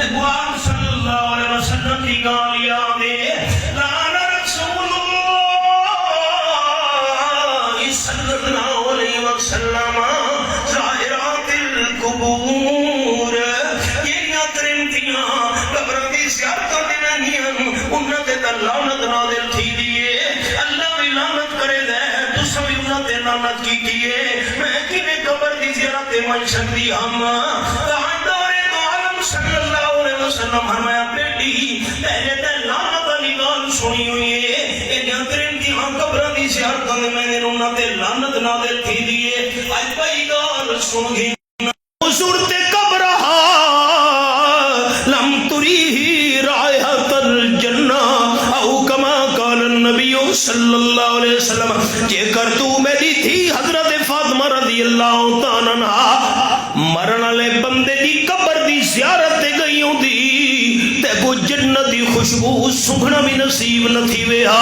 اقوام صلی اللہ علیہ وسلم کی گالیاں دے لعن رسول اللہ صلی اللہ علیہ وسلم ظاہرات القبور یہ ترمتیاں قبر کی زیارت دینیاں انہاں تے لعنت نازل تھی دیے اللہ بھی لعنت کرے دے تو سبھی انہاں تے لعنت کی دیے میں کیویں قبر دی زیارت من سکدی ہم صلی اللہ علیہ وسلم فرمایا بیٹی پہلے تے لعنت والی گل سنی ہوئی ہے کہ جنترن کی ہاں قبراں دی زیارت میں نے انہاں تے لعنت نازل تھی دیے اج پئی گل سن گئی صورت قبر لم تریہ رائحۃ الجنہ او کما قال النبی صلی اللہ علیہ وسلم جے کر تو میری تھی حضرت فاطمہ رضی اللہ تعالی عنہا مرن والے بندے دی قبر دی زیارت تے گئی ہوندی تے کو جنت دی خوشبو سنگھنا بھی نصیب نہ تھی ویا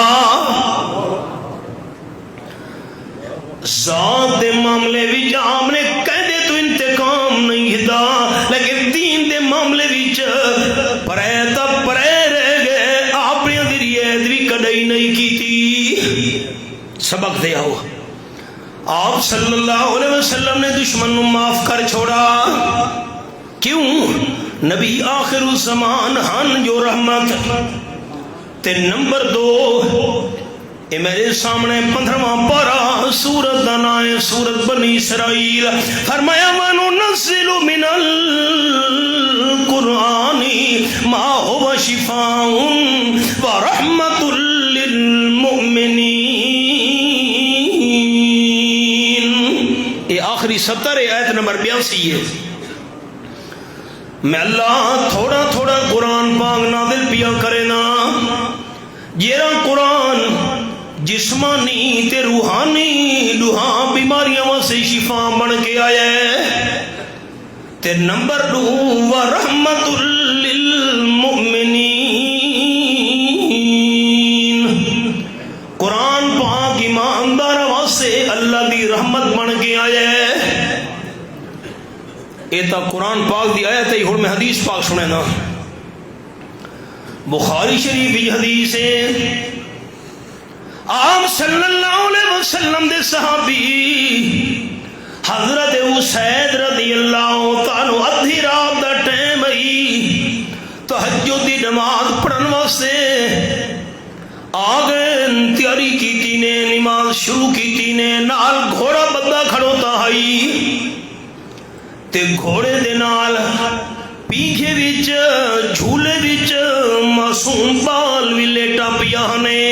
ذات دے معاملے وچ عام نے کہندے تو انتقام نہیں ہدا لیکن دین دے معاملے وچ پرے تا پرے رہ گئے اپنی دی رعایت بھی کدی نہیں کیتی سبق دے آؤ آپ صلی اللہ علیہ وسلم نے دشمن نو معاف کر چھوڑا کیوں نبی آخر الزمان ہن جو رحمت تے نمبر 2 اے میرے سامنے 15واں پارہ سورت دا نام ہے سورت بنی اسرائیل فرمایا وَنُنَزِّلُ مِنَ الْقُرْآنِ مَا هُوَ شِفَاءٌ وَرَحْمَةٌ لِّلْمُؤْمِنِينَ یہ آخری 70 آیت نمبر 82 ہے میں اللہ تھوڑا تھوڑا قرآن پاک نازل پیا کرے نا یہ قرآن جسمانی تے روحانی دوہاں بیماریاں واسے شفا بن کے آیا ہے تے نمبر 2 وَرَحْمَةٌ لِّلْمُؤْمِنِينَ قرآن پاک ایماندار واسے اللہ دی رحمت بن کے آیا ہے یہ تا قرآن پاک دی آیت ہے ہن میں حدیث پاک سنے نا بخاری شریف کی حدیث ہے آپ صلی اللہ علیہ وسلم دے صحابی حضرت اسید رضی اللہ تعالی ادھی رات دا ٹائم آئی تہجد دی نماز پڑھن واسطے آگے تیاری کیتی نے نماز شروع کیتی نے نال گھوڑا بندہ کھڑوتا ہائی تے گھوڑے دے نال پیچھے وچ جھولے وچ معصوم بال وی لیٹا پیا نے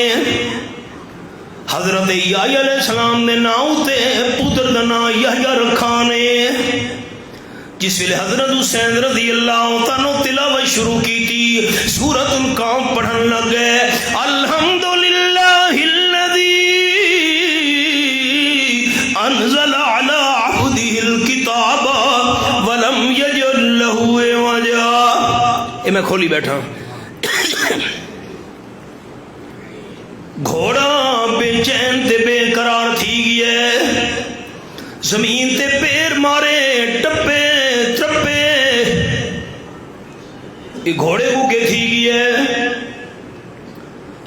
حضرت یحییٰ علیہ السلام نے نام تے پتر دا نام یحییٰ رکھا نے جس ویلے حضرت حسین رضی اللہ تعالیٰ تلاوت شروع کی تھی سورۃ القاف پڑھن لگ گئے الحمدللہ الذی انزل علی عبدہ الکتاب ولم یجعل لہ عوجا یہ میں کھولی بیٹھا گھوڑا بے چین تے بے قرار تھی گئے زمین تے پیر مارے ٹپے ترپے یہ گھوڑے کو کے تھی گئے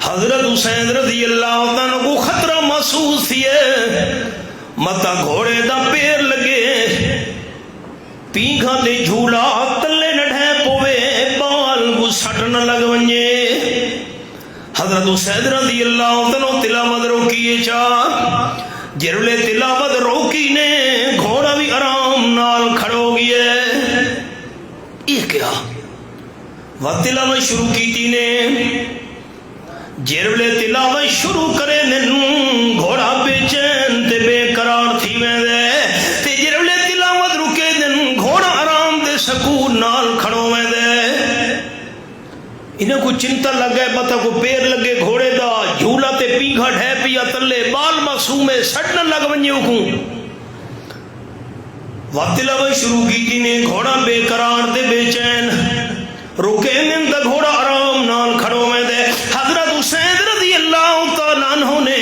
حضرت حسین رضی اللہ عنہ کو خطرہ محسوس تھی متا گھوڑے دا پیر لگے پیگھا دے جھولا تلے نڈھے پوے بال کو سٹ نہ لگ ونجے حضرت حسین رضی اللہ عنہ تلاوت روکیے چاہ جرلے تلاوت روکی نے گھوڑا بھی آرام نال کھڑو گئے یہ کیا وہ تلاوت شروع کی تھی نے جرلے تلاوت شروع کرے گھوڑا بے چین تے بے قرار تھی میں دے تے جرلے تلاوت رکے دن گھوڑا آرام دے سکون نال کھڑو میں دے انہیں کو چنتا لگ گئے پتہ کو پیر لگے گھوڑے دا جھولا تے پیگھا ڈھے پیا تلے بال معصومے سٹنا لگ ونجے کو وقتلاوہ شروع کی تھی نے گھوڑا بے قرار دے بے چین رکے من دا گھوڑا آرام نال کھڑو میں دے حضرت حسین رضی اللہ تعالیٰ عنہ نے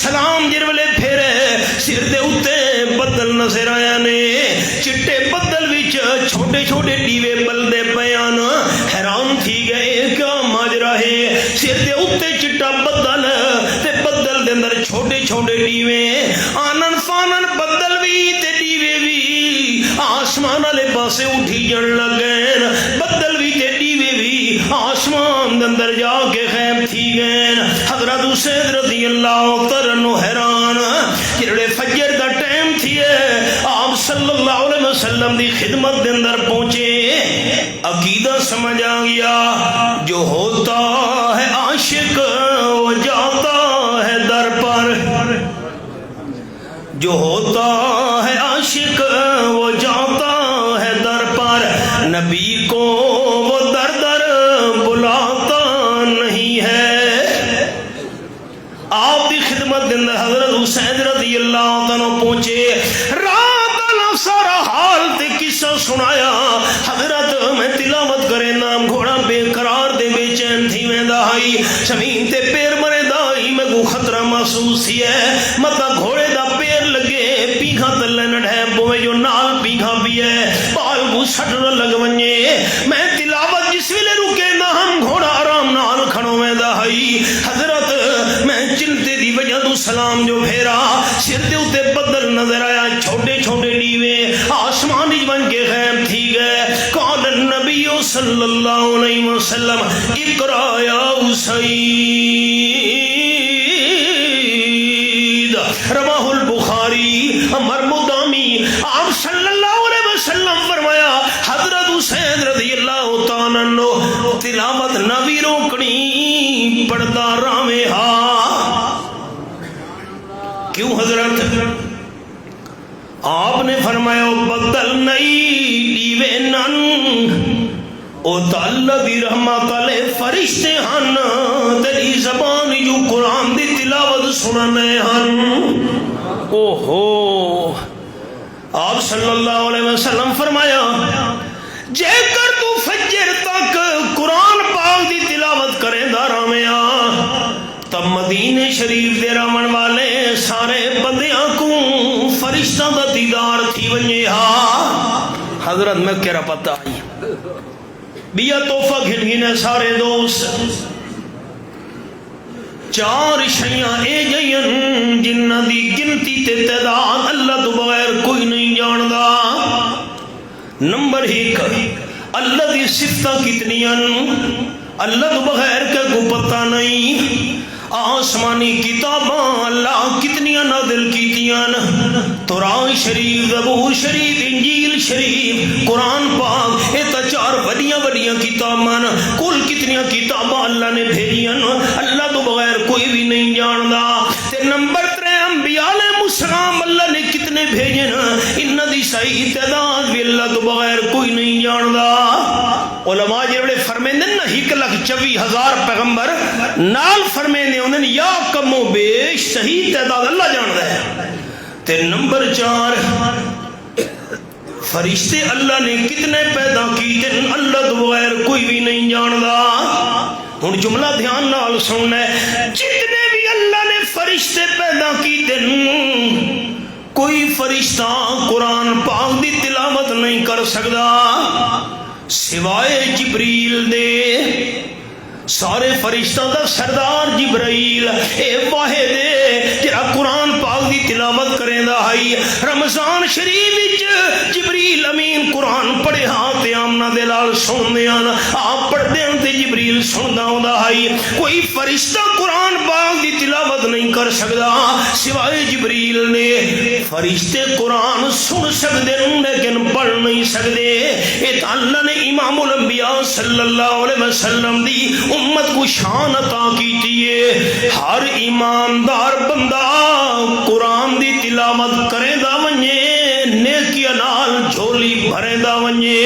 سلام جرولے پھیرے سر دے اتے بدل نظر آیا نے چٹے بدل وچ چھوٹے چھوٹے ڈیوے بل دے پیان چھوڑے دیوے آنن فانن بدل بھی تے دیوے بھی آسمان والے پاسے اٹھی جڑ لگے بدل بھی تے دیوے بھی آسمان دے اندر جا کے غائب تھی گئے حضرت حسین رضی اللہ تعالیٰ حیران جڑے فجر دا ٹائم تھی آپ صلی اللہ علیہ وسلم دی خدمت دے اندر پہنچے عقیدہ سمجھ آ گیا جو ہوتا ہے عاشق وہ جاتا ہے در پر جو ہوتا ہے عاشق وہ جاتا ہے در پر نبی کو وہ در در بلاتا نہیں ہے آپ کی خدمت دن حضرت حسین رضی اللہ عنہ پہنچے رات اللہ سارا حال تے قصہ سنایا حضرت میں تلاوت کرے نام گھوڑا بے قرار دے بے چین تھی میں دہائی زمین تے پیر مرے دائی میں کو خطرہ محسوس ہی ہے مطا گھوڑے دا پیر لگے پیگھا تلے نڈھے بوے جو نال پیگھا بھی ہے بال کو سٹر لگ ونجے میں تلاوت جس ویلے رکے نہ ہم گھوڑا آرام نال کھڑوں میں دہائی حضرت میں چلتے دی وجہ تو سلام جو پھیرا سر دے اتے بدل نظر آیا چھوٹے چھوٹے دیوے آسمانی بن کے غیب تھی گئے قال النبی صلی اللہ علیہ وسلم اقرا یا اسید رواہ البخاری امر مدامی آپ صلی اللہ علیہ وسلم فرمایا حضرت حسین رضی اللہ تعالیٰ عنہ تلاوت نبی روکنی پڑھتا راوے ہاں کیوں حضرت آپ نے فرمایا بدل نہیں دیوے نن او تعالیٰ دی رحمت علیہ فرشتے ہن تیری زبان جو قرآن دی تلاوت سننے ہن اوہو آپ صلی اللہ علیہ وسلم فرمایا جے کر تو فجر تک قرآن پاک دی تلاوت کرے دارا میں تب مدینہ شریف دے رامن والے سارے بندیاں کو فرشتہ دا دیدار تھی ونجے ہاں حضرت میں کہہ رہا پتا ہی بیا توفہ گھن گھنے سارے دوست چار شیاں اے جائیں جنہ دی گنتی تے تعداد اللہ تو بغیر کوئی نہیں جاندہ نمبر 1 اللہ دی صفتہ کتنی اللہ تو بغیر کا کو پتہ نہیں آسمانی کتاباں اللہ کتنی نازل کیتیاں تورات شریف زبور شریف انجیل شریف قرآن پاک یہ تا 4 بڑیاں بڑیاں کتاباں کل کتنی کتاباں اللہ نے بھیجیاں اللہ تو بغیر کوئی بھی نہیں جاندا تے نمبر 3 انبیاء علیہ السلام اللہ نے کتنے بھیجے انہاں دی صحیح تعداد بھی اللہ تو بغیر کوئی نہیں جاندا علماء جڑے فرمیندے نا 1,24,000 پیغمبر نال فرمیندے انہوں یا کم و بیش صحیح تعداد اللہ جاندا ہے تے نمبر 4 فرشتے اللہ نے کتنے پیدا کیتے اللہ تو بغیر کوئی بھی نہیں جاندا ہن جملہ دھیان نال سننا ہے جتنے بھی اللہ نے فرشتے پیدا کیتے کوئی فرشتہ قرآن پاک دی تلاوت نہیں کر سکدا سوائے جبریل دے سارے فرشتوں دا سردار جبرائیل اے واحد جڑا قرآن پاک دی تلاوت کریں دا ہے رمضان شریف وچ جبریل امین قرآن پڑھے ہاں تے آمنہ دے لال سن دیاں آپ پڑھ دیاں تے جبریل سن دا ہے کوئی فرشتہ قرآن پاک دی تلاوت نہیں کر سکدا سوائے جبریل نے فرشتے قرآن سن سکدے لیکن پڑھ نہیں سکدے اے اللہ نے امام الانبیاء صلی اللہ علیہ وسلم دی امت کو شان عطا کیتی ہے ہر ایماندار بندہ قرآن دی تلاوت کرے دا ونجے نیکی نال جھولی بھرے دا ونجے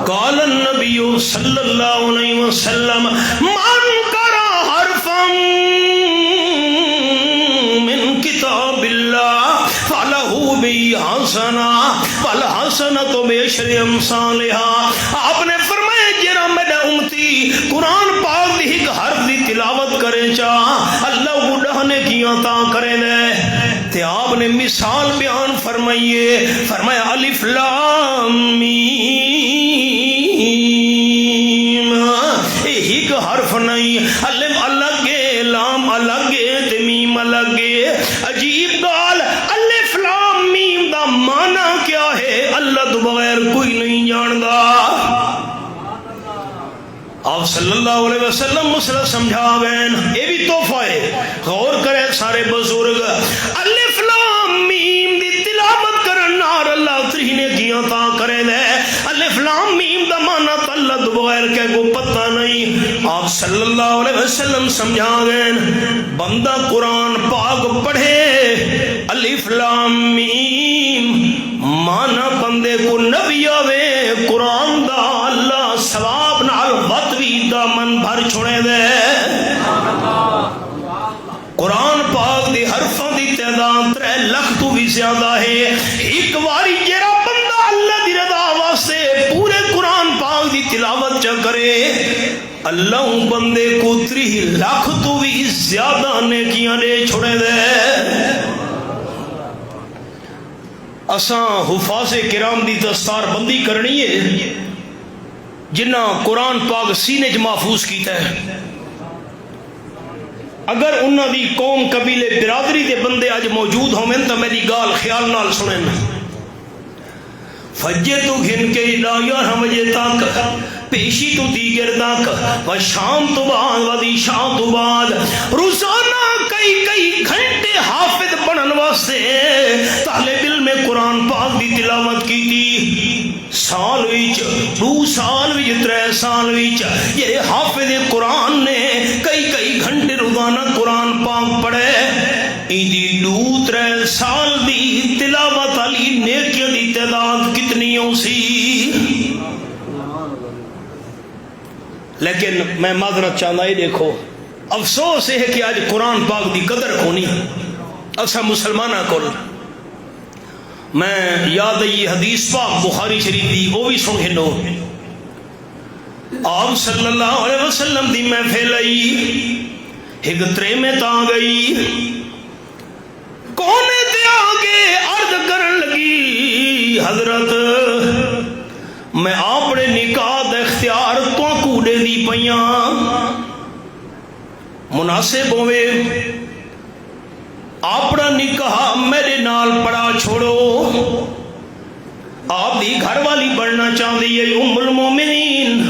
قال النبی صلی اللہ علیہ وسلم من قرأ حرفا من کتاب اللہ فلہ بی حسنہ والحسنۃ بعشر امثالها آپ نے فرمایا جڑا میرا امتی قرآن پاک دی ایک حرف دی تلاوت کرے چاہ اللہ کو ڈہنے کی عطا کرے دے تے آپ نے مثال بیان فرمائیے فرمایا الف لام میم ایک حرف نہیں، الف الگ ہے، لام الگ ہے تے میم الگ ہے۔ عجیب گال، الف لام میم دا معنی کیا ہے اللہ تو بغیر کوئی نہیں جاندا۔ آپ صلی اللہ علیہ وسلم مسئلہ سمجھاوین، یہ بھی تحفہ ہے، غور کرے سارے بزرگ۔ الف لام میم دی تلاوت کرن نال اللہ ترینے کیاں تا کرے دے۔ الف لام میم دا معنی تا اللہ تو بغیر کہ کو پتہ نہیں۔ آپ صلی اللہ علیہ وسلم سمجھاوین، بندہ قرآن پاک پڑھے الف لام میم مانا بندے کو نبی آوے قرآن دا اللہ ثواب نال وطوی دا من بھر چھوڑے دے۔ قرآن پاک دی حرفاں دی تعداد 3 لاکھ تو بھی زیادہ ہے۔ ایک واری جڑا بندہ اللہ دی رضا واسطے پورے قرآن پاک دی تلاوت چا کرے، اللہ بندے کو 3 لاکھ تو بھی زیادہ نیکیاں دے چھوڑے دے۔ اساں حفاظ کرام دی دستار بندی کرنی ہے جنہ قرآن پاک سینے چ محفوظ کیتا ہے۔ اگر انہاں دی قوم قبیلے برادری دے بندے اج موجود ہوویں تو میری گال خیال نال سنیں۔ فجر تو گھن کے 11 بجے تک، پیشی تو دیگر تک، و شام تو بعد و دی شام تو بعد، روزانہ کئی گھنٹے حافظ بنن واسطے طالب علم قرآن پاک دی تلاوت کی تھی۔ سال وچ 2 سال وچ 3 سال وچ یہ حافظ قرآن نے کئی گھنٹے روزانہ قرآن پاک پڑھے۔ ایدی 2-3 سال دی تلاوت علی نیکیاں دی تعداد کتنی ہو سی؟ لیکن میں معذرت چاہتا ہے، دیکھو افسوس ہے کہ آج قرآن پاک دی قدر کونی اسا مسلمانہ کو۔ میں یاد ہے یہ حدیث پاک بخاری شریف دی وہ بھی سن ہنو۔ آپ صلی اللہ علیہ وسلم دی محفل آئی، ایک ترے میں تا گئی، کونے تے آگے عرض کرن لگی، حضرت میں اپنے نکاح دا اختیار تو کوڑے دی پیاں، مناسب ہوئے اپنا نکاح میرے نال پڑا چھوڑو۔ آپ دی گھر والی بڑھنا چاہتی ہے ام المومنین۔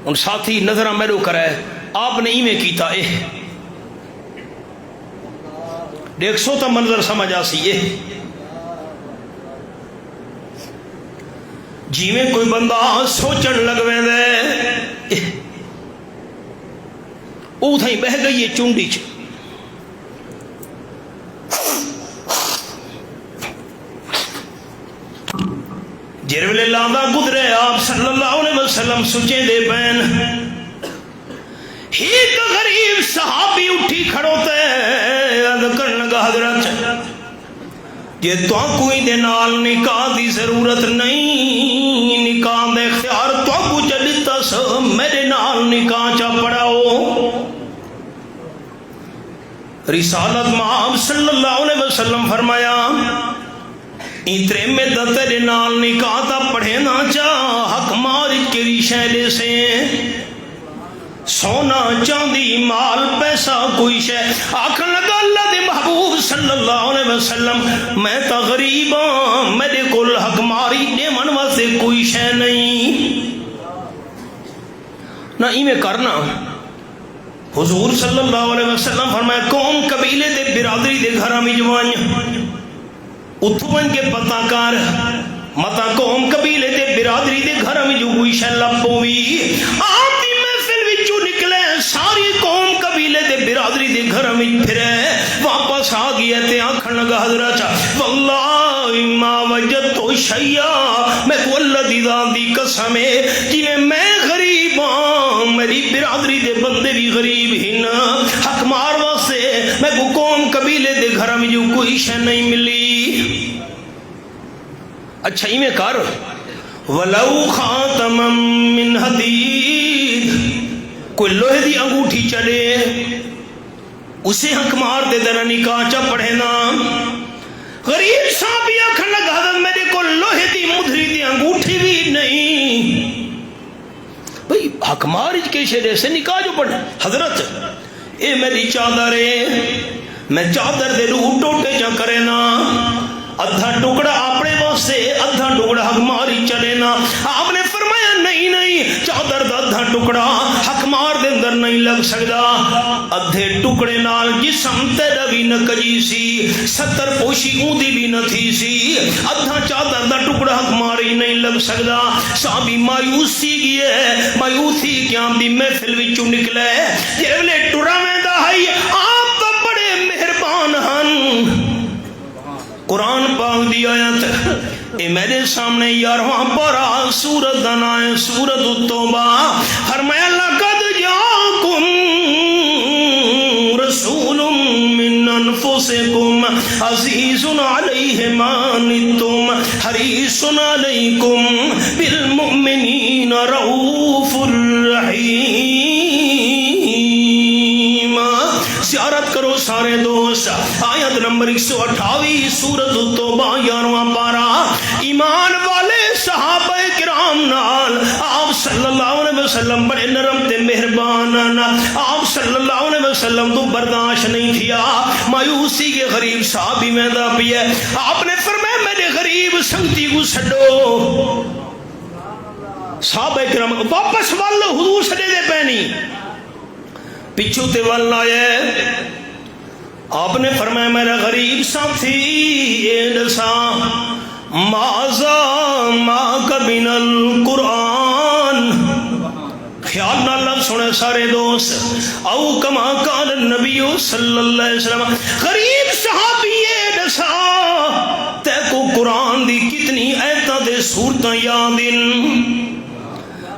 ان ساتھی نظرہ میرو کرے آپ نے ایمیں کیتا اے، دیکھ سو تا منظر سمجھ آسی اے۔ جی میں کوئی بندہ سوچن لگویں دے، او تھیں بہ گئی ہے چونڈی چ، جرولے لاندہ گدرے آپ صلی اللہ علیہ وسلم سچے دے بین، ایک غریب صحابی اٹھی کھڑوتے عرض کرن لگا، حضرت یہ تو کوئی دے نال نکاح دی ضرورت نہیں، نکاح دے اختیار تو کو چلیتا سا، میرے نال نکاح چا پڑھاؤ۔ رسالت مآب صلی اللہ علیہ وسلم فرمایا، اترے میں تیرے نال نکاح تا پڑھے نہ چاہ، حق مارج کے ریشے سے سونا چاندی مال پیسہ کوئی شے۔ آکھن لگا اللہ دے محبوب صلی اللہ علیہ وسلم، میں تا غریب ہوں، میرے کول حق ماری دیون واسطے کوئی شے نہیں، نہ ایویں کرنا۔ حضور صلی اللہ علیہ وسلم فرمایا، قوم قبیلے دے برادری دے گھراں وچ ون، اتھوں ون کے پتہ کر، متا قوم قبیلے دے برادری دے گھراں وچ کوئی شے لبو وی۔ آپ دی محفل وچوں نکلے، ساری قوم قبیلے دے برادری دے گھراں وچ پھرے، واپس آ گیا تے آکھن لگا، حضرت واللہ ما وجدت شیئا، میں کو اللہ دی ذات دی قسم ہے جویں میں غریب ہاں، میری برادری دے بندے بھی غریب ہن، حق مار واسطے میں کو قوم قبیلے دے گھراں وچ کوئی شے نہیں ملی۔ اچھا ہی میں کر، ولو خاتم من حدید، کوئی لوہے دی انگوٹھی چلے اسے حق مار دے دینا، نکاح چا پڑھے نا۔ غریب صحابی آکھن لگا، حضرت میرے کو لوہے دی مدھری دی انگوٹھی بھی نہیں۔ بھئی حق مارج کے کے شیرے سے نکاح جو پڑھنا حضرت اے میری چادر ہے میں چادر دے روح ٹوٹے چا کرے نا ادھا ٹکڑا اپنے واسطے ادھا ٹکڑا حق ماری چلے نا آپ نے فرمایا نہیں نہیں چادر دا ادھا ٹکڑا حق مار دے اندر نہیں لگ سکدا ادھے ٹکڑے نال جسم تیرا بھی نہ کجی سی 70 پوشی اون بھی نہ تھی سی ادھا چادر دا ٹکڑا حق ماری نہیں لگ سکدا صحابی مایوسی گئے مایوسی کیا دی محفل وچوں نکلے جیلے ٹراویں دا ہائی آپ تو بڑے مہربان ہن قرآن پاک دی آیت اے میرے سامنے 11واں پارہ سورت دا نام ہے سورت التوبہ فرمایا لقد جاءکم رسول من انفسکم عزیز علیہ ما عنتم حریص علیکم بالمؤمنین رؤوف الرحیم زیارت کرو سارے دوست آیت نمبر 128 سورت التوبہ 11واں پارہ ایمان والے صحابہ کرام نال آپ صلی اللہ علیہ وسلم بڑے نرم تے مہربان آپ صلی اللہ علیہ وسلم تو برداشت نہیں تھیا مایوسی کے غریب صحابی میں دا پیا آپ نے فرمایا میرے غریب سنگتی کو چھڈو صحابہ کرام واپس والو حضور سڈے دے پینی پچھو تے ول آئے آپ نے فرمایا میرا غریب ساتھی اے دسا مازا ما کبین القرآن خیال نہ لگ سنے سارے دوست او کما قال النبی صلی اللہ علیہ وسلم غریب صحابی اے دسا تے کو قرآن دی کتنی ایتاں دے سورتاں یاد ان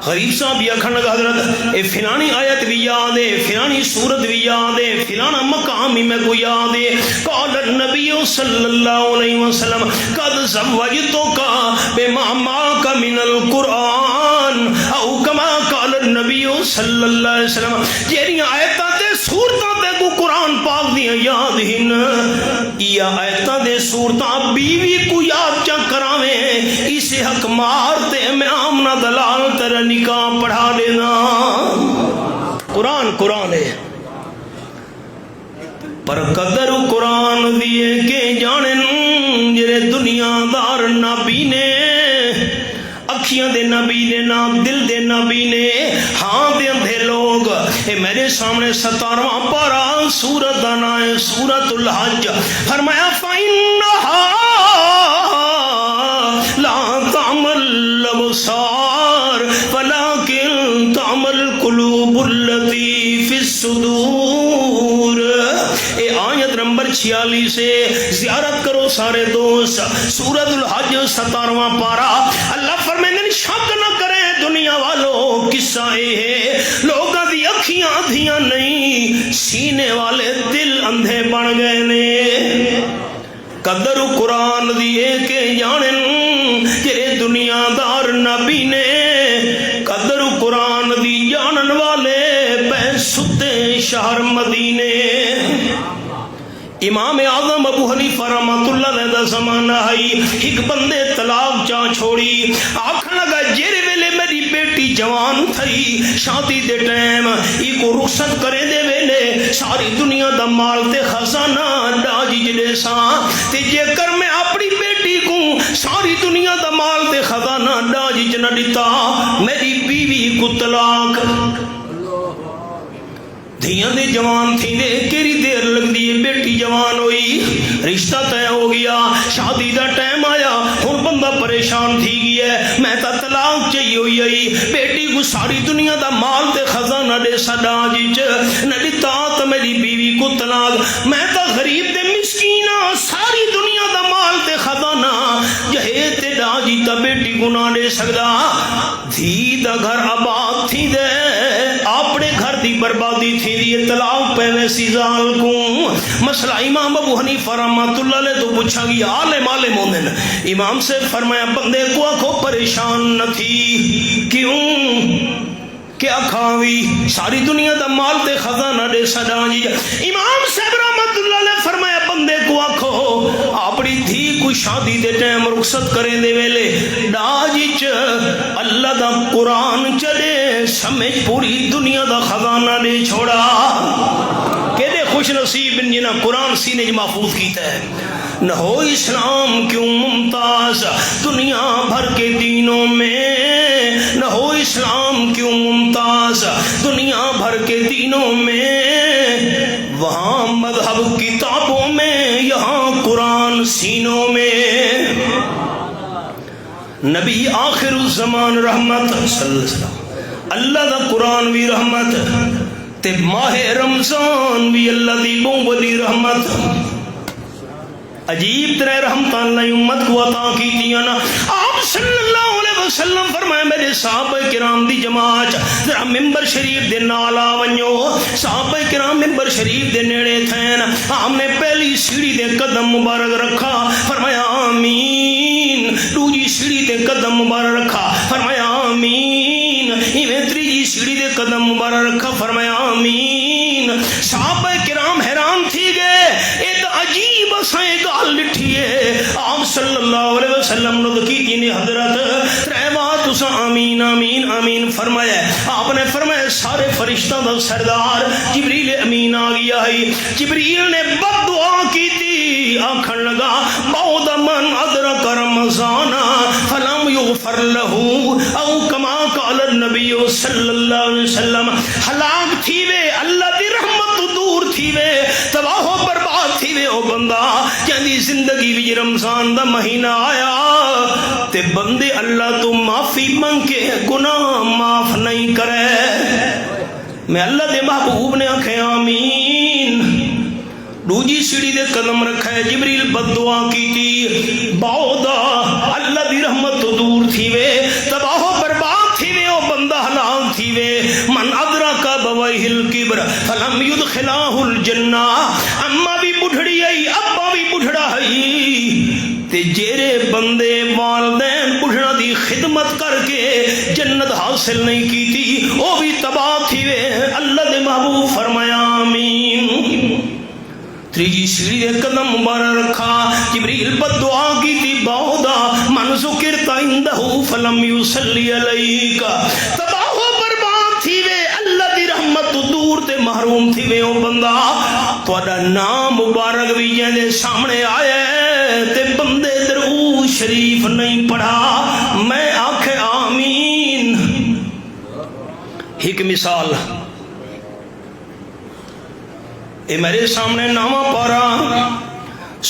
غریب صاحب یہ کھنگ حضرت اے فلانی آیت بھی یاد ہے فلانی سورت بھی یاد ہے فلانا مقام ہی میں کو یاد ہے قال النبی صلی اللہ علیہ وسلم قد زوجتک بما معک من القرآن او کما قال النبی صلی اللہ علیہ وسلم جیڑی آیتاں تے سورتاں تے کو قرآن پاک دی یاد ہن یہ آیتاں دے سورتاں بیوی کو یاد چا کراویں اسے حق مار تے میں آمنہ دلال تر نکاح پڑھا دینا قرآن قرآن ہے پر قدر قرآن دیے کہ جانن جرے دنیا دار نبی نے اکھیاں دے نبی نے نہ دل دے نبی نے ہاں دے اندھے لوگ اے میرے سامنے 17واں پارہ سورت دا نام ہے سورت الحج فرمایا فَإِنَّهَا لَا تَعْمَلُ الْأَبْصَارُ وَلَكِنْ تَعْمَلُ الْقُلُوبُ الَّتِي فِي الصُّدُورِ اے آیت نمبر 46 سے زیارت کرو سارے دوست سورت الحج 17واں پارہ اللہ فرمائے شک نہ کریں دنیا والوں قصہ اے ہے لوگاں دی اکھیاں دھیاں نہیں سینے والے دل اندھے بن گئے نے قدر قرآن دیے کہ جانن جرے دنیا دار نبی نے قدر قرآن دی جانن والے پہ ستے شہر مدینے امام اعظم ابو حنیفہ رحمۃ اللہ علیہ دا زمانہ ہے ایک بندے طلاق چا چھوڑی آکھن لگا جیرے ویلے میری بیٹی جوان تھئی شادی دے ٹائم ای کو رخصت کرے دے ویلے ساری دنیا دا مال تے خزانہ ڈاج جڑے سا تے جے کر میں اپنی بیٹی کو ساری دنیا دا مال تے خزانہ ڈاج نہ دیتا میری بیوی کو طلاق دھیاں دے جوان تھی دے کیری دیر لگ دی بیٹی جوان ہوئی رشتہ طے ہو گیا شادی دا ٹائم آیا ہن بندہ پریشان تھی گیا میں تا طلاق چاہیے ہوئی آئی بیٹی کو ساری دنیا دا مال تے خزانہ دے سڈا جیچ نہ دیتا تا میری بیوی کو طلاق میں تا غریب دے مسکینہ ساری دنیا دا مال تے خزانہ جہے تے ڈا جیتا بیٹی کو نہ دے سکدا دھی دا گھر آباد تھی دے اپنے گھر دی بربادی تھی دی طلاق پہ ویسی زال کو مسئلہ امام ابو حنیفہ رحمۃ اللہ علیہ تو پوچھا گیا عالم عالم مومن امام سے فرمایا بندے کو آنکھوں پریشان نہ تھی کیوں کیا کھاوی ساری دنیا دا مال تے خزانہ دے سڈا جی امام صاحب رحمۃ اللہ علیہ فرمایا بندے کو آنکھوں اپنی دھی کو شادی دے ٹائم رخصت کریں دے ویلے ڈاج اللہ دا قرآن چلے سمجھ پوری دنیا دا خزانہ دے چھوڑا کہ دے خوش نصیب جنہ قرآن سینے محفوظ کیتا ہے نہ ہو اسلام کیوں ممتاز دنیا بھر کے دینوں میں نہ ہو اسلام کیوں ممتاز دنیا بھر کے دینوں میں وہاں مذہب کتابوں میں یہاں قرآن سینوں میں نبی آخر الزمان رحمت صلی اللہ علیہ وسلم اللہ دا قرآن بھی رحمت تے ماہ رمضان بھی اللہ دی بولی رحمت عجیب طرح رحمت اللہ امت کو عطا کی تھی نا آپ صلی اللہ علیہ وسلم فرمائے میرے صحابہ کرام دی جماعت ذرا ممبر شریف دے نالا ونجو صحابہ کرام ممبر شریف دے نیڑے تھین ہم نے پہلی سیڑھی دے قدم مبارک رکھا فرمایا آمین دوجی سیڑھی دے قدم مبارک رکھا فرمایا آمین ایویں تریجی سیڑھی دے قدم مبارک رکھا فرمایا آمین صحابہ کرام حیران تھی گئے ایک عجیب اسائیں گال لٹھی ہے آپ صلی اللہ علیہ وسلم نے کی تین حضرت رہبات اسا آمین آمین آمین فرمایا آپ نے فرمایا سارے فرشتہ دا سردار جبریل امین آ گیا ہے جبریل نے بد دعا کی تھی آنکھن لگا بعد من ادرک رمضان فلم یغفر له او کما قال النبی صلی اللہ علیہ وسلم ہلاک تھی وے اللہ دی رحمت دور تھی وے تباہ و برباد تھی وے او بندہ کہندی زندگی وچ رمضان دا مہینہ آیا تے بندے اللہ تو معافی منگ کے گناہ معاف نہیں کرے میں اللہ دے محبوب نے آکھے آمین دوجی سیڑھی دے قدم رکھا ہے جبریل بد دعا کی تھی باودا اللہ دی رحمت تو دور تھی وے تباہ و برباد تھی وے او بندہ ہلاک تھی وے من ادرک بویہ الکبر فلم یدخلہ الجنہ اما بھی بڑھڑی آئی ابا بھی بڑھڑا آئی تے جیرے بندے والدین بڑھڑا دی خدمت کر کے جنت حاصل نہیں کی تھی وہ بھی تباہ تھی وے اللہ دے محبوب فرمایا آمین تریجی سیڑھی دے قدم مبارک رکھا جبریل بد دعا کی تھی باودا من ذکرت عندہ فلم یصلی علیک تباہ و برباد تھی وے اللہ دی رحمت تو دور تے محروم تھی وے او بندہ تہاڈا نام مبارک بھی جے سامنے آیا تے بندے درود شریف نہیں پڑھا میں آکھے آمین ایک مثال اے میرے سامنے نامہ پارا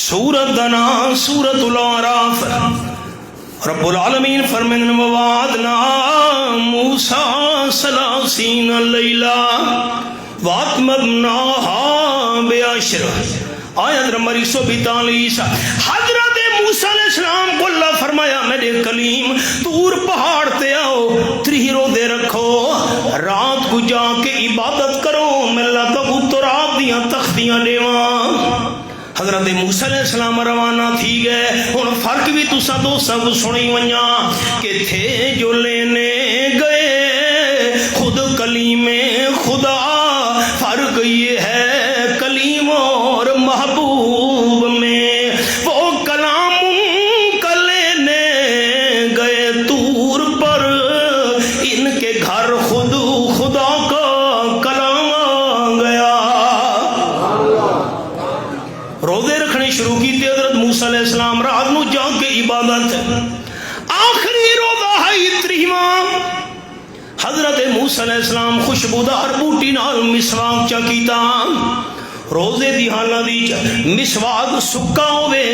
سورت دنا سورت الاعراف رب العالمین فرمائیں ووعدنا موسیٰ ثلاثین لیلہ واتممناها بعشر آیت نمبر 142 حضرت موسیٰ علیہ السلام کو اللہ فرمایا میرے کلیم دور پہاڑ تے آؤ 3 روزے رکھو رات کو جا کے عبادت کرو میں اللہ تک رات دیاں تختیاں دیواں حضرت موسیٰ علیہ السلام روانہ تھی گئے ہن فرق بھی تساں دوستاں کو سنی ونجا کہ تھے جو لینے گئے خود کلیم خدا فرق یہ ہے کلیم اور محبوب میں وہ کلام کا لینے گئے طور پر ان کے گھر خود خدا کا کلام آ گیا روزے رکھنے شروع کی تھی حضرت موسیٰ علیہ السلام رات نو جا کے عبادت آخری روزہ ہے 30واں حضرت موسیٰ علیہ السلام خوشبودار بوٹی نال مسواک چا کیتا روزے دی حالہ دی مسواک سکا ہوئے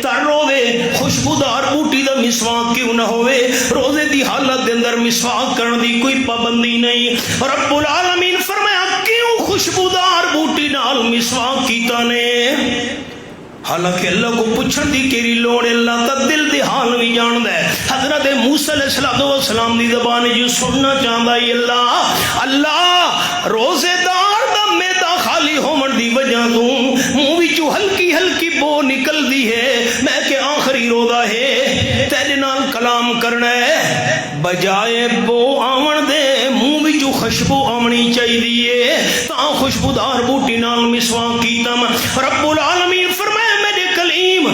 تر ہوئے خوشبودار بوٹی دا مسواک کیوں نہ ہوئے روزے دی حالت دے اندر مسواک کرن دی کوئی پابندی نہیں رب العالمین فرمایا کیوں خوشبودار بوٹی نال مسواک کیتا نے حالانکہ اللہ کو پوچھن دی کیری لوڑ اللہ تا دل دی حال بھی جاندہ ہے حضرت موسیٰ علیہ السلام دی زبان جو سننا چاہتا ہے اللہ روزے دار دا میدا خالی ہومن دی وجہ دوں منہ وچوں ہلکی ہلکی بو نکل دی ہے میں کہ آخری روزہ ہے تیرے نال کلام کرنا ہے بجائے بو آون دے منہ وچوں خوشبو آونی چاہیے تا خوشبودار بوٹی نال مسواک کیتا رب العالمین فرمائے میرے کلیم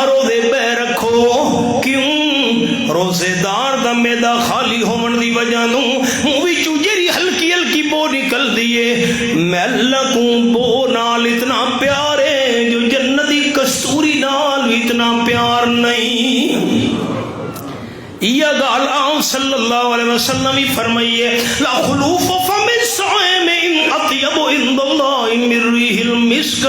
روزے بے رکھو کیوں روزے دار دا میدا خالی ہون دی وجہ نو منہ وچوں جڑی ہلکی ہلکی بو نکل دیے میں اللہ کو بو نال اتنا پیار ہے جو جنتی کستوری نال اتنا پیار نہیں یہ گال آپ صلی اللہ علیہ وسلم ہی فرمائیے لا خلوف فم الصائم اطیب عند اللہ من ریح المسک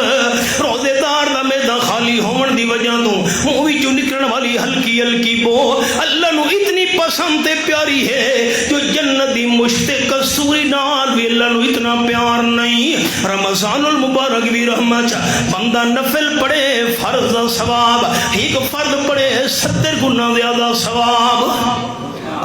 روزے دار دا میدا خالی ہون دی وجہ تو منہ وچوں نکلن والی ہلکی ہلکی بو اللہ نو اتنی پسند تے پیاری ہے جو جنت دی مشت کستوری نال بھی اللہ نو اتنا پیار نہیں رمضان المبارک بھی رحمت بندہ نفل پڑھے فرض دا ثواب ایک فرض پڑھے 70 گنا زیادہ ثواب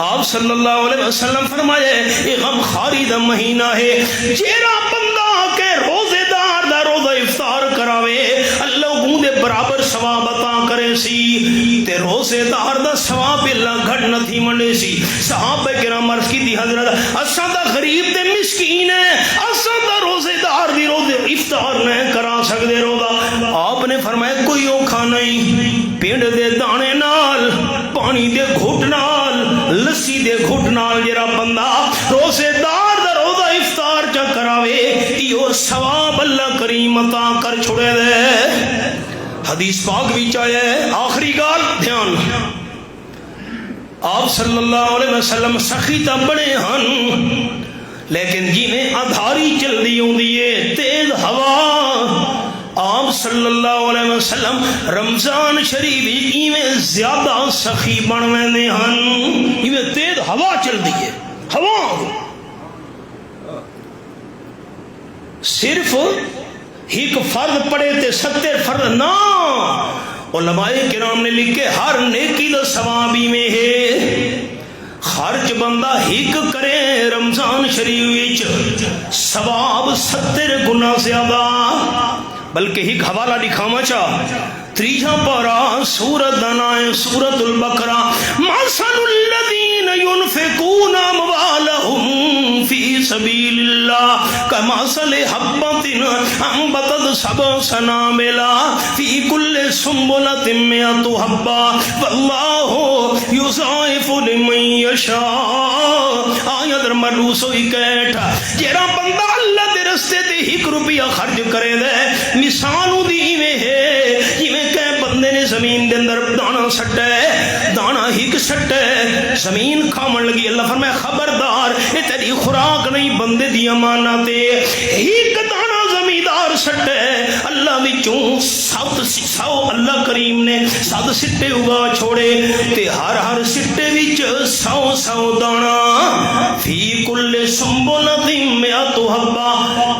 آپ صلی اللہ علیہ وسلم فرمائے یہ غم خاری دا مہینہ ہے جیرا بندہ کے روزے دار دا روزہ افطار کراوے اللہ گوں دے برابر ثواب عطا کرے سی تے روزے دار دا ثواب اللہ گھٹ نہ تھی منڈے سی صحابہ کرام عرض کی دی حضرت اساں دا غریب تے مسکین ہے اساں دا روزے دار دی روزے افطار نہ کرا سکدے روزہ آپ نے فرمایا کوئی اوکھا نہیں پینڈ دے دانے نال پانی دے گھٹ نال لسی دے گھٹ نال جڑا بندہ روزے دار دا روزہ افطار چا کراوے ایو ثواب اللہ کریم عطا کر چھڑے دے حدیث پاک بھی چاہے آخری گال دھیان آپ صلی اللہ علیہ وسلم سخی تا بڑے ہن لیکن جی میں ادھاری چل دی ہوں دیئے تیز ہوا آپ صلی اللہ علیہ وسلم رمضان شریف ایویں زیادہ سخی بنویندے ہن ایویں تیز ہوا چل دی ہے ہوا صرف ایک فرض پڑے تے 70 فرض نہ علماء کرام نے لکھے ہر نیکی دا ثواب میں ہے خرچ بندہ ہک کرے رمضان شریف ثواب 70 گنا زیادہ بلکہ ایک حوالہ دکھاوا چاہ تریجا پارا سورت دنائے سورت البقرہ مثل الذین ينفقون اموالهم فی سبیل اللہ کمثل حبۃ انبتت سبع سنابل فی کل سنبلۃ مئۃ حبۃ واللہ یضاعف لمن یشاء آیت نمبر 261 جیڑا بندہ اللہ دے رستے تے 1 روپیہ خرچ کرے دے مثال دی میں ہے جویں کہ بندے نے زمین دے اندر دانا سٹے دانا ہک سٹے زمین کھامن لگی اللہ فرمایا خبردار یہ تیری خوراک نہیں بندے دی امانت ہے ہک دانا زمیندار سٹے اللہ وچوں 100 اللہ کریم نے 100 سٹے اگا چھوڑے تے ہر سٹے وچ 100 دانا فی کل سنبلۃ مئۃ حبۃ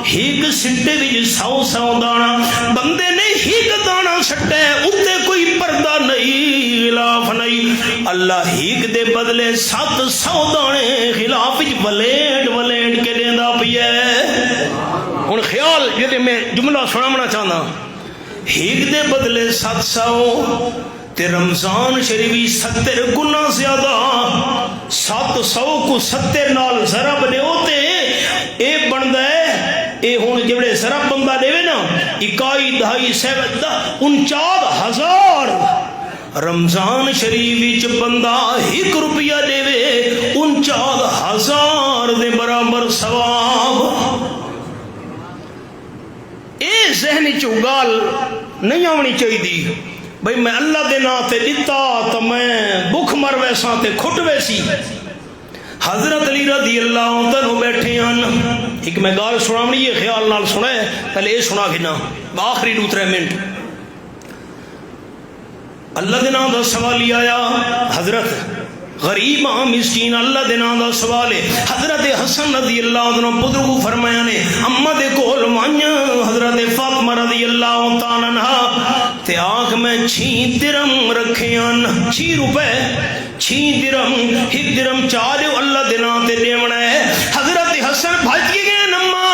ہک سٹے وچ 100 دانا بندے نے ہک دانا سٹے اتے کوئی پردہ نہیں غلاف نہیں اللہ ہک دے بدلے 700 دانے غلاف وچ ولیٹ کے دیندا پیا ہن خیال جے میں جملہ سناونا چاہنا ہک دے بدلے 700 تے رمضان شریف 70 گنا زیادہ 700 کو 70 نال ضرب دیو تے اے بندا ہے اے ہن جڑے ضرب بندہ دے نا 21 دہائی 49,000 رمضان شریف وچ بندہ 1 روپیہ دے 49,000 دے برابر ثواب اے ذہن چ گال نہیں آونی چاہیے بھئی میں اللہ دے نام تے دتا تو میں بھوک مر ویسا تے کھٹ ویسی حضرت علی رضی اللہ عنہ بیٹھے ہیں ایک میں گال سناونی یہ خیال نال سنے پہلے یہ سنا گنا آخری 2-3 منٹ اللہ دے نام دا سوال ہی آیا حضرت غریب مسکین اللہ دے نام دا سوال ہے حضرت حسن رضی اللہ عنہ بزرگ فرمایا نے اما دے کول مانیا حضرت فاطمہ رضی اللہ تعالی عنہا تے آنکھ میں 6 درم رکھے ہیں 6 روپے 6 درم 1 درم چالیو اللہ دے نام تے دیونا ہے حضرت حسن بھاج کے گئے نما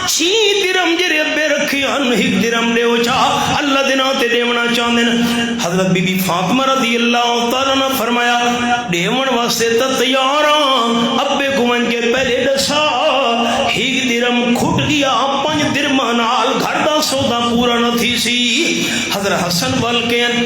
6 درم جرے بے رکھے ہیں 1 درم دیو چاہ اللہ دے نام تے دیونا چاہنے حضرت بی بی فاطمہ رضی اللہ تعالی عنہ فرمایا دیون واسطے تا تیاراں ابے کو من کے پہلے دسا 1 درم کھٹ گیا 5 درم نال گھر دا سودا پورا نہ تھی سی حضرت حسن وال کے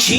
6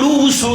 200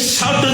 60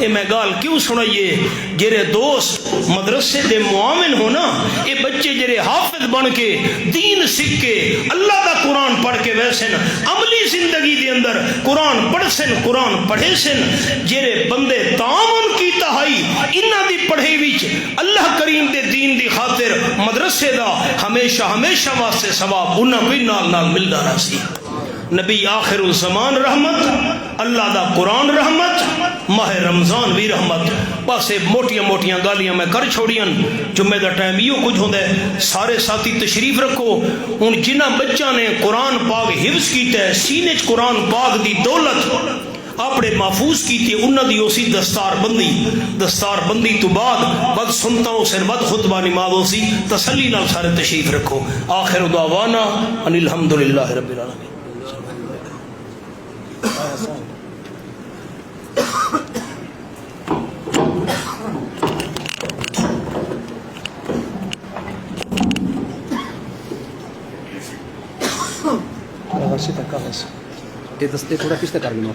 یہ میں گال کیوں سنائیے جرے دوست مدرسے دے معاون ہونا یہ بچے جرے حافظ بن کے دین سکھ کے اللہ دا قرآن پڑھ کے ویسن عملی زندگی دے اندر قرآن پڑھ سن قرآن پڑھے سن جرے بندے تعاون کی تہائی انہاں دی پڑھائی وچ اللہ کریم دے دین دی خاطر مدرسے دا ہمیشہ ہمیشہ واسطے ثواب انہاں بھی نال نال ملدا رہا سی نبی آخر الزمان رحمت اللہ دا قرآن رحمت ماہ رمضان بھی رحمت بس موٹیاں موٹیاں گالیاں میں کر چھوڑیاں جمعہ دا ٹائم یہ کچھ ہوتا ہے سارے ساتھی تشریف رکھو ان جنہ بچہ نے قرآن پاک حفظ کیتا ہے سینے چ قرآن پاک دی دولت اپنے محفوظ کی تھی انہوں دی اسی دستار بندی تو بعد بد سنتا ہو سن بد خطبہ نماز ہو سی تسلی نال سارے تشریف رکھو آخر دعوانا ان الحمدللہ رب العالمین یہ دستے تھوڑا کس طرح کر لوں